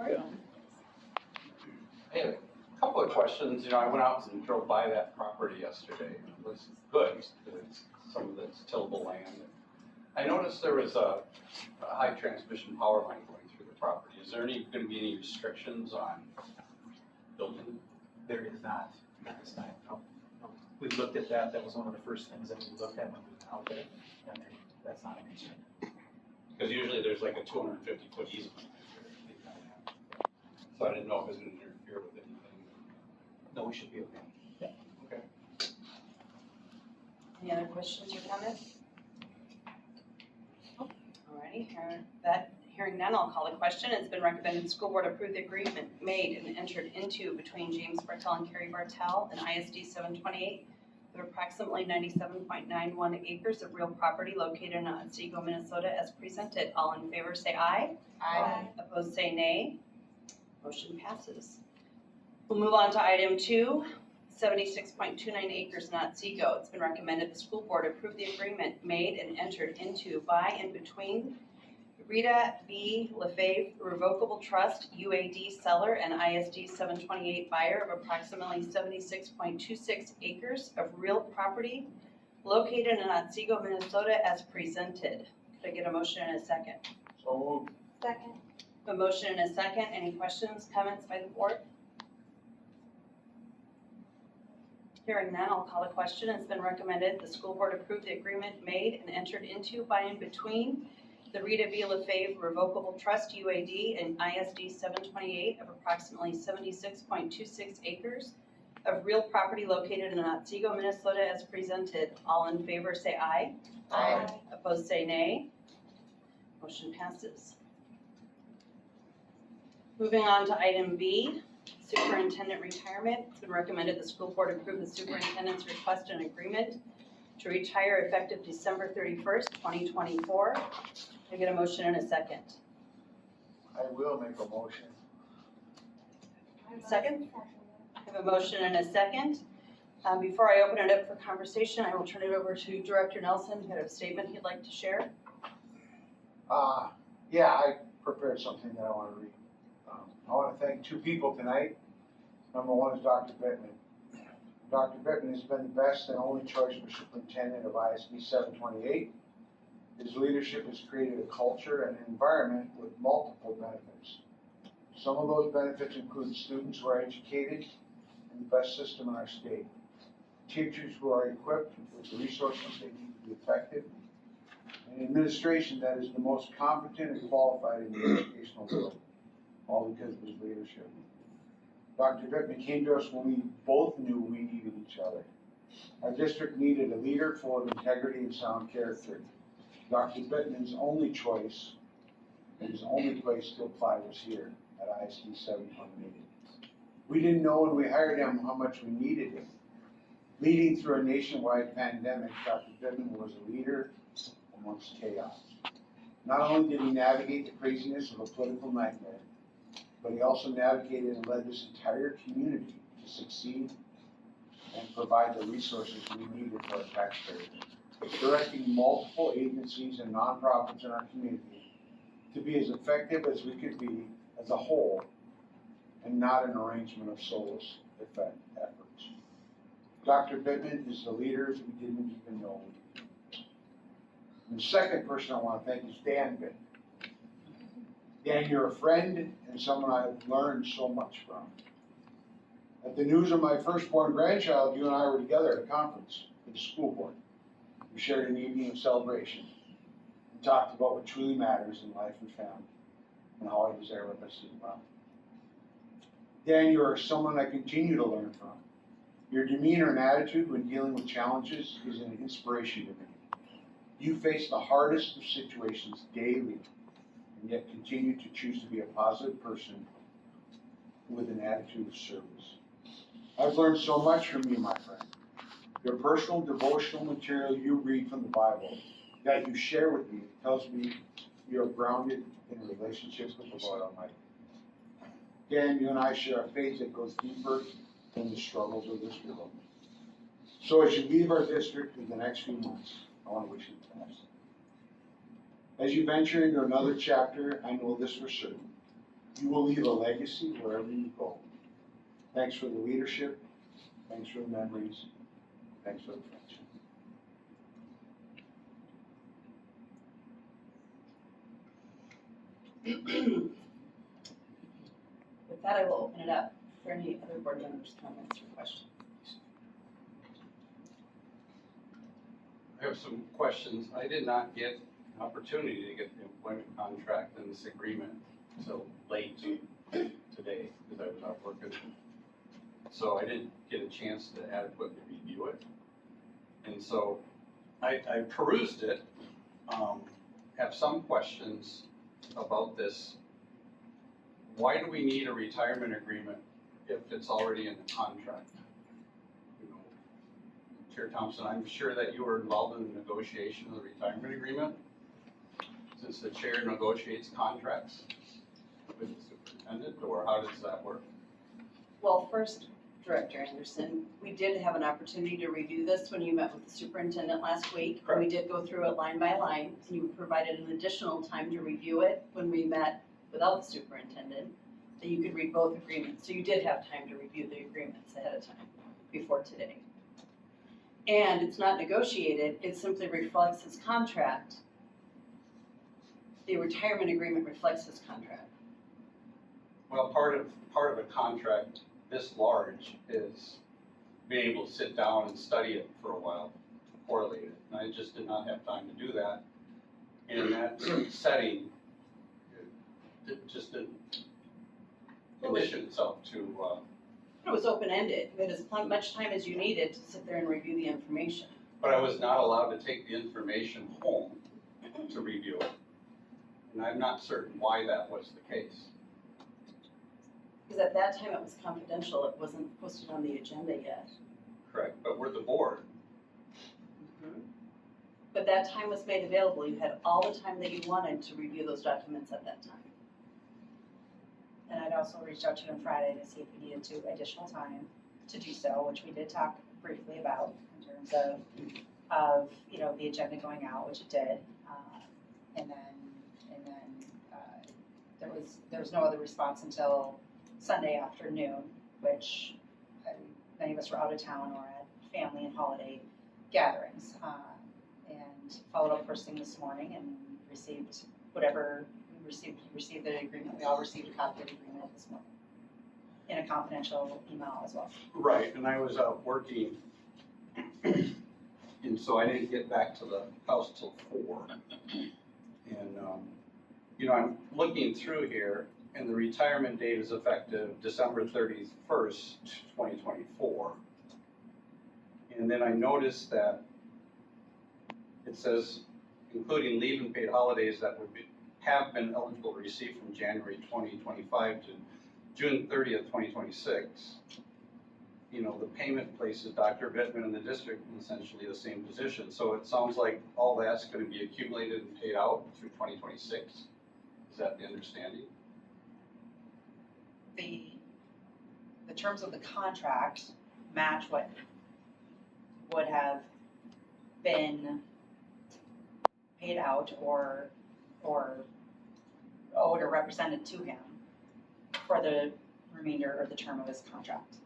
I had a couple of questions. I went out and drove by that property yesterday. It was good. It's some of it's tillable land. I noticed there was a high transmission power line going through the property. Is there going to be any restrictions on building? There is not at this time, no. We looked at that, that was one of the first things that we looked at when we went out there, and that's not a concern. Because usually there's like a 250-foot easement. So I didn't know if it was going to interfere with anything. No, we should be okay. Okay. Any other questions or comments? Alrighty, hearing none, I'll call the question. It's been recommended the school board approve the agreement made and entered into between James Bartel and Carrie Bartel and ISD 728 with approximately 97.91 acres of real property located in Otsego, Minnesota as presented. All in favor say aye. Aye. Opposed say nay. Motion passes. We'll move on to item 2. 76.29 acres in Otsego. It's been recommended the school board approve the agreement made and entered into by and between Rita B. Lefebvre Revocable Trust, UAD seller, and ISD 728 buyer of approximately 76.26 acres of real property located in Otsego, Minnesota as presented. Could I get a motion and a second? So moved. Second. A motion and a second. Any questions, comments by the board? Hearing none, I'll call the question. It's been recommended the school board approve the agreement made and entered into by and between the Rita B. Lefebvre Revocable Trust UAD and ISD 728 of approximately 76.26 acres of real property located in Otsego, Minnesota as presented. All in favor say aye. Aye. Opposed say nay. Motion passes. Moving on to item B. Superintendent retirement. It's been recommended the school board approve the superintendent's request and agreement to retire effective December 31st, 2024. Can I get a motion and a second? I will make a motion. Second? I have a motion and a second. Before I open it up for conversation, I will turn it over to Director Nelson, who had a statement he'd like to share. Yeah, I prepared something that I want to read. I want to thank two people tonight. Number one is Dr. Bittman. Dr. Bittman has been the best and only choice for superintendent of ISD 728. His leadership has created a culture and an environment with multiple benefits. Some of those benefits include students who are educated in the best system in our state, teachers who are equipped with the resources they need to be effective, and administration that is the most competent and qualified in the educational world, all because of his leadership. Dr. Bittman came to us when we both knew we needed each other. Our district needed a leader full of integrity and sound character. Dr. Bittman's only choice and his only place to apply was here at ISD 728. We didn't know when we hired him how much we needed him. Leading through a nationwide pandemic, Dr. Bittman was a leader amongst chaos. Not only did he navigate the craziness of a political nightmare, but he also navigated and led this entire community to succeed and provide the resources we needed for our taxpayers, directing multiple agencies and nonprofits in our community to be as effective as we could be as a whole and not an arrangement of soulless efforts. Dr. Bittman is the leader we didn't even know we needed. And the second person I want to thank is Dan Bittman. Dan, you're a friend and someone I've learned so much from. At the news of my firstborn grandchild, you and I were together at a conference with the school board. We shared an evening of celebration and talked about what truly matters in life and family and how I desire what I see well. Dan, you are someone I continue to learn from. Your demeanor and attitude when dealing with challenges is an inspiration to me. You face the hardest of situations daily and yet continue to choose to be a positive person with an attitude of service. I've learned so much from you, my friend. Your personal devotional material you read from the Bible that you share with me tells me you're grounded in relationships with the Lord Almighty. Dan, you and I share a faith that goes deeper than the struggles of this world. So as you leave our district in the next few months, I want to wish you the best. As you venture into another chapter, I know this for certain. you will leave a legacy wherever you go. Thanks for the leadership, thanks for the memories, thanks for the friendship. With that, I will open it up for any other board members' comments or questions. I have some questions. I did not get an opportunity to get the employment contract and this agreement until late today because I was out working. So I didn't get a chance to adequately review it. And so I perused it, have some questions about this. Why do we need a retirement agreement if it's already in the contract? You know, Chair Thompson, I'm sure that you were involved in the negotiation of the retirement agreement, since the chair negotiates contracts with the superintendent, or how does that work? Well, first, Director Anderson, we did have an opportunity to review this when you met with the superintendent last week. Correct. We did go through it line by line, and you provided an additional time to review it when we met without the superintendent, that you could read both agreements. So you did have time to review the agreements ahead of time before today. And it's not negotiated, it simply reflects his contract. The retirement agreement reflects his contract. Well, part of a contract this large is being able to sit down and study it for a while, correlate it. And I just did not have time to do that. In that setting, it just didn't condition itself to, It was open-ended, you had as much time as you needed to sit there and review the information. but I was not allowed to take the information home to review it. And I'm not certain why that was the case. Because at that time it was confidential, it wasn't posted on the agenda yet. Correct, but we're the board. But that time was made available, you had all the time that you wanted to review those documents at that time. And I'd also reached out to him Friday to see if we needed additional time to do so, which we did talk briefly about in terms of, you know, the agenda going out, which it did. And then there was no other response until Sunday afternoon, which many of us were out of town or at family and holiday gatherings. And followed up first thing this morning and received whatever we received the agreement. We all received a copy of the agreement this morning in a confidential email as well. Right, and I was out working, and so I didn't get back to the house till 4. And, you know, I'm looking through here, and the retirement date is effective December 31st, 2024. And then I noticed that it says, including leave and paid holidays that have been eligible to receive from January 2025 to June 30th, 2026. You know, the payment places Dr. Bittman and the district in essentially the same position. So it sounds like all that's going to be accumulated and paid out through 2026. Is that the understanding? The terms of the contract match what would have been paid out or owed or represented to him for the remainder of the term of his contract.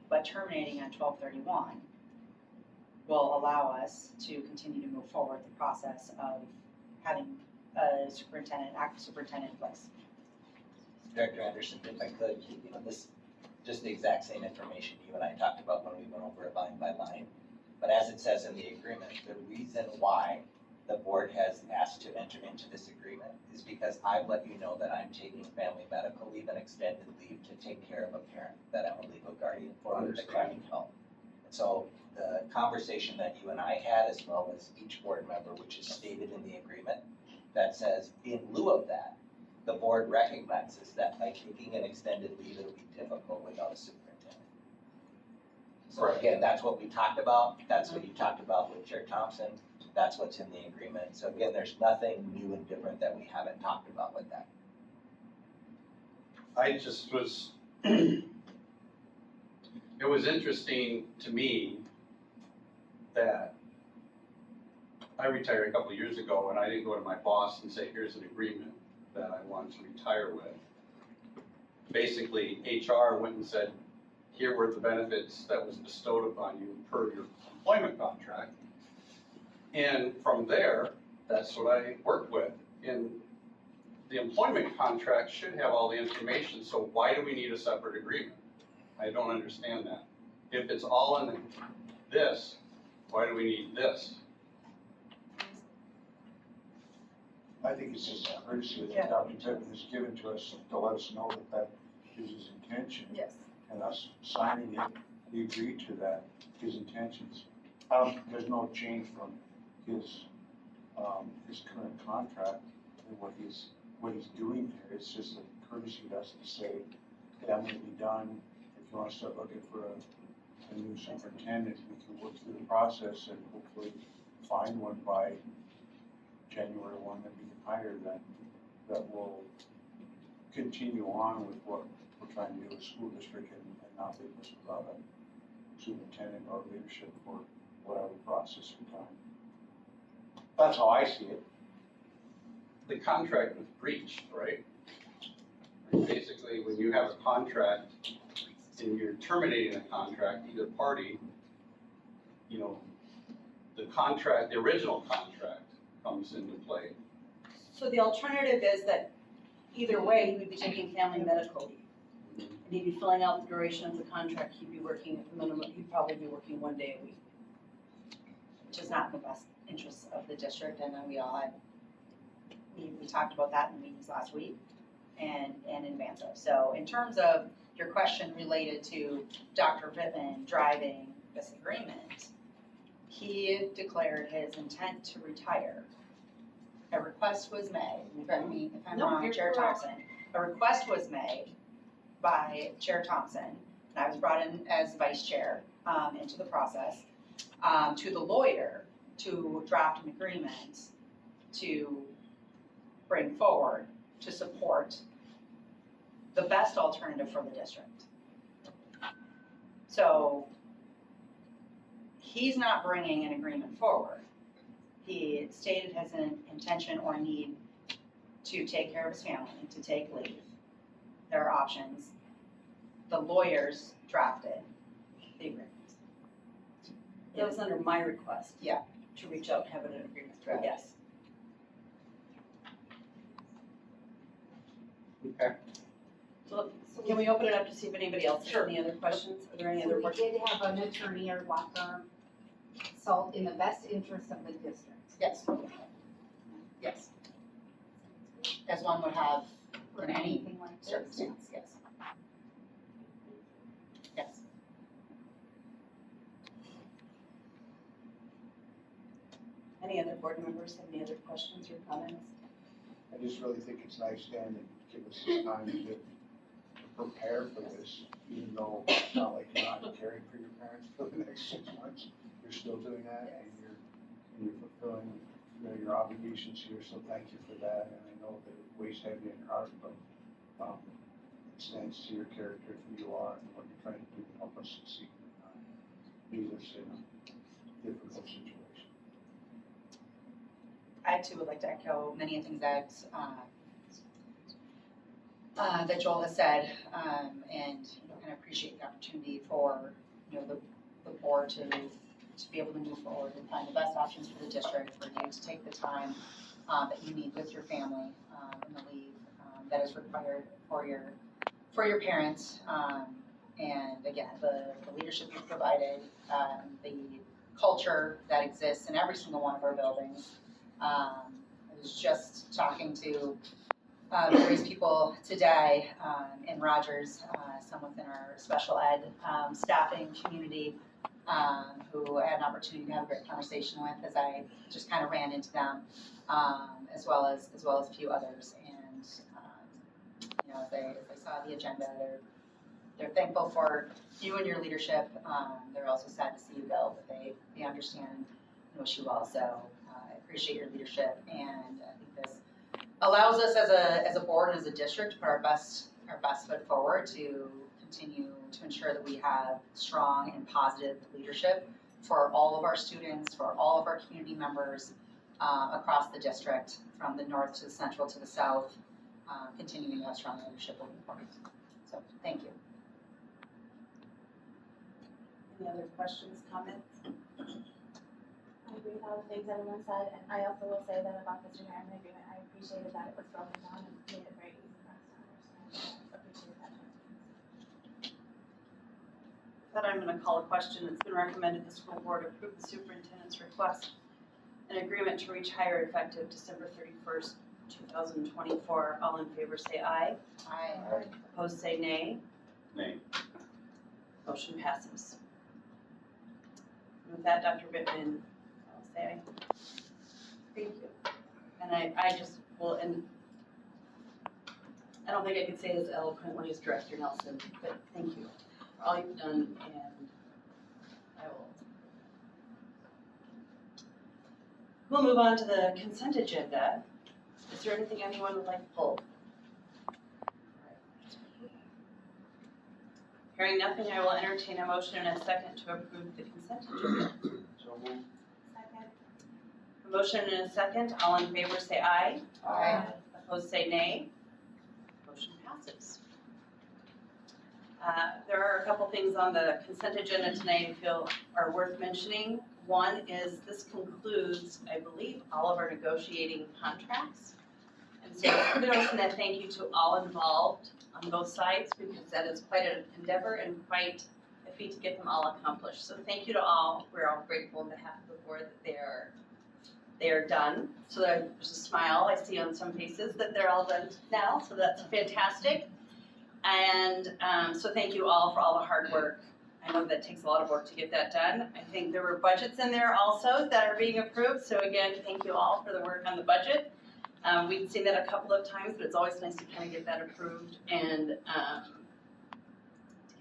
But terminating on 12/31 will allow us to continue to move forward the process of having a superintendent, active superintendent in place. Director Anderson, if I could, you know, this, just the exact same information you and I talked about when we went over it line by line. But as it says in the agreement, the reason why the board has asked to enter into this agreement is because I've let you know that I'm taking family medical leave and extended leave to take care of a parent that I'm a legal guardian for with declining health. And so the conversation that you and I had, as well as each board member, which is stated in the agreement, that says in lieu of that, the board recognizes that by taking an extended leave, it'll be difficult without a superintendent. So Right. again, that's what we talked about, that's what you talked about with Chair Thompson, that's what's in the agreement. So again, there's nothing new and different that we haven't talked about with that. I just was, it was interesting to me that I retired a couple of years ago and I didn't go to my boss and say, here's an agreement that I want to retire with. basically HR went and said, here were the benefits that was bestowed upon you per your employment contract. And from there, that's what I worked with. And the employment contract should have all the information, so why do we need a separate agreement? I don't understand that. If it's all in this, why do we need this? I think it's just a courtesy that Dr. Tippett has given to us to let us know that that is his intention. Yes. And us signing it, we agreed to that, his intentions. There's no change from his current contract and what he's doing here. It's just a courtesy to us to say, that will be done. If you want to start looking for a new superintendent, we can work through the process and hopefully find one by January 1 that we can hire that will continue on with what we're trying to do with school district and not leave us without a superintendent or leadership for whatever process we're trying. That's how I see it. The contract was breached, right? Basically, when you have a contract and you're terminating a contract, either party, you know, the contract, the original contract comes into play. So the alternative is that either way, he would be taking family medical leave. And he'd be filling out the duration of the contract, he'd be working at the minimum, he'd probably be working 1 day a week. Which is not in the best interests of the district, and then we all had, we talked about that in meetings last week and in advance of. So in terms of your question related to Dr. Pittman driving this agreement, he declared his intent to retire. A request was made, correct me if I'm No, wrong, you're Chair correct. Thompson. A request was made by Chair Thompson, and I was brought in as vice chair into the process, to the lawyer to draft an agreement to bring forward to support the best alternative for the district. So he's not bringing an agreement forward. He stated his intention or need to take care of his family, to take leave. There are options. The lawyers drafted the agreement. That was under my request. Yeah. To reach out and have an agreement, Correct. yes. Okay. So can we open it up to see if anybody else has any other questions? Are there any other So we questions? did have an attorney or law firm consult in the best interest of the district. Yes. Yes. As one would have For in any anything like this. circumstance, yes. Yes. Any other board members have any other questions or comments? I just really think it's nice, Dan, to give us this time to prepare for this, even though it's not like you're not caring for your parents for the next 6 months. You're still doing that, and you're fulfilling, you know, your obligations here, so thank you for that. And I know that it weighs heavy on your heart, but it stands to your character, who you are, and what you're trying to do to help us succeed. Leave us in a difficult situation. I too would like to echo many of the things that that Joel has said, and I appreciate the opportunity for the board to be able to move forward and find the best options for the district, for you to take the time that you need with your family and the leave that is required for your parents. And again, the leadership you've provided, the culture that exists in every single one of our buildings. I was just talking to various people today in Rogers, some within our special ed staffing community, who I had an opportunity to have a great conversation with as I just kind of ran into them, as well as a few others. And as they saw the agenda, they're thankful for you and your leadership. They're also sad to see you go, but they understand and wish you well. So I appreciate your leadership, and I think this allows us as a board and as a district to put our best foot forward to continue to ensure that we have strong and positive leadership for all of our students, for all of our community members across the district, from the north to the central to the south, continuing to have strong leadership moving forward. Any other questions, comments? I agree with all the things everyone said, and I also will say that about this retirement agreement, I appreciated that it was broken down and made it very easy for us to understand. I appreciate that. That I'm gonna call a question. It's been recommended the school board approve the superintendent's request an agreement to reach hire effective December 31st, 2024. All in favor say aye. Aye. Opposed say nay. Nay. Motion passes. With that, Dr. Bittman, I'll say aye. Thank you. And I just will, and I don't think I could say this eloquently as Director Nelson, but thank you for all you've done, and I will. We'll move on to the consent agenda. Is there anything anyone would like to pull? Hearing nothing, I will entertain a motion and a second to approve the consent agenda. So move. Second. A motion and a second, all in favor say aye. Aye. Opposed say nay. Motion passes. There are a couple things on the consent agenda tonight I feel are worth mentioning. One is this concludes, I believe, all of our negotiating contracts. And so kudos and a thank you to all involved on both sides, because that is quite an endeavor and quite a feat to get them all accomplished. So thank you to all. We're all grateful on behalf of the board that they are done. So there's a smile I see on some faces that they're all done now, so that's fantastic. And so thank you all for all the hard work. I know that takes a lot of work to get that done. I think there were budgets in there also that are being approved. So again, thank you all for the work on the budget. We've seen that a couple of times, but it's always nice to kind of get that approved and to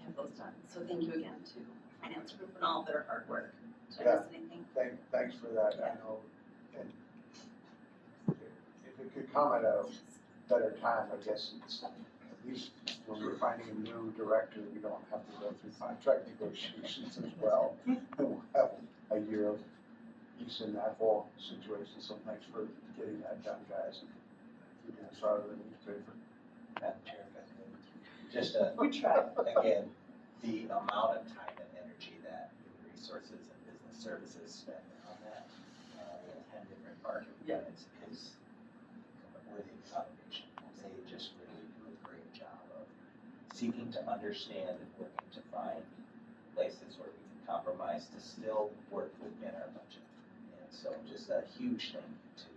have those done. So thank you again to finance group and all of their hard work. Did I miss anything? Thanks for that, I know, and if it could come at a better time, I guess it's, at least when we're finding a new director, we don't have to go through contract negotiations as well. And we'll have a year of peace in that whole situation, so thanks for getting that done, guys. You can start with the newspaper. Madam Chair, if I could, just We tried. again, the amount of time and energy that human resources and business services spend on that, in 10 different market units is worthy of commendation. They just really do a great job of seeking to understand and working to find places where we can compromise to still work within our budget. And so just a huge thank you to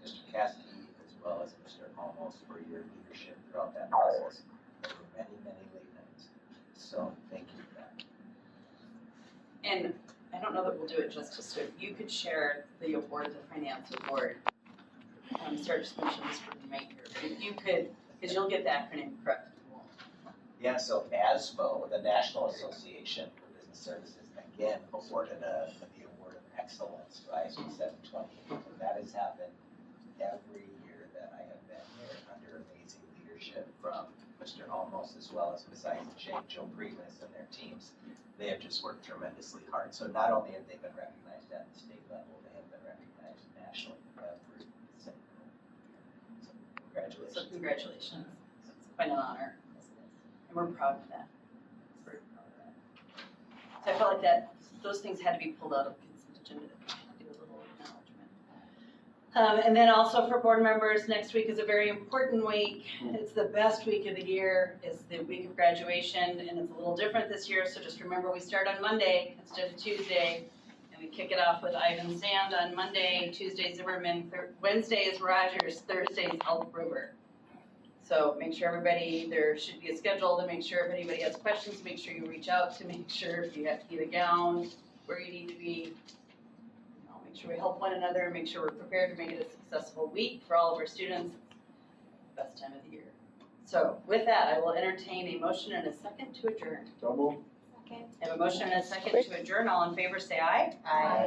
Mr. Caskey as well as Mr. Almos for your leadership throughout that process. There were many, many late nights. So thank you for that. And I don't know that we'll do it justice, so if you could share the award, the finance award. Sarah just mentioned this for the maker. If you could, because you'll get the acronym correct. Yeah, so ASBO, the National Association for Business Services, again awarded the award of excellence for ISO 720. And that has happened every year that I have been here under amazing leadership from Mr. Almos as well as Ms. Eisenshake, Joe Primus and their teams. They have just worked tremendously hard. So not only have they been recognized at the state level, they have been recognized nationally every single year. So congratulations. So congratulations. It's quite an honor. And we're proud of that. We're proud of that. So I felt like that, those things had to be pulled out of the consent agenda to do a little acknowledgement. And then also for board members, next week is a very important week. It's the best week of the year. It's the week of graduation, and it's a little different this year. So just remember, we start on Monday instead of Tuesday, and we kick it off with Ivan Sand on Monday, Tuesday Zimmerman, Wednesday is Rogers, Thursday is Elk River. So make sure everybody, there should be a schedule to make sure if anybody has questions, make sure you reach out to make sure if you have to get a gown, where you need to be. Make sure we help one another, make sure we're prepared to make it a successful week for all of our students. Best time of the year. So with that, I will entertain a motion and a second to adjourn. So move. Second. I have a motion and a second to adjourn. All in favor, say aye. Aye.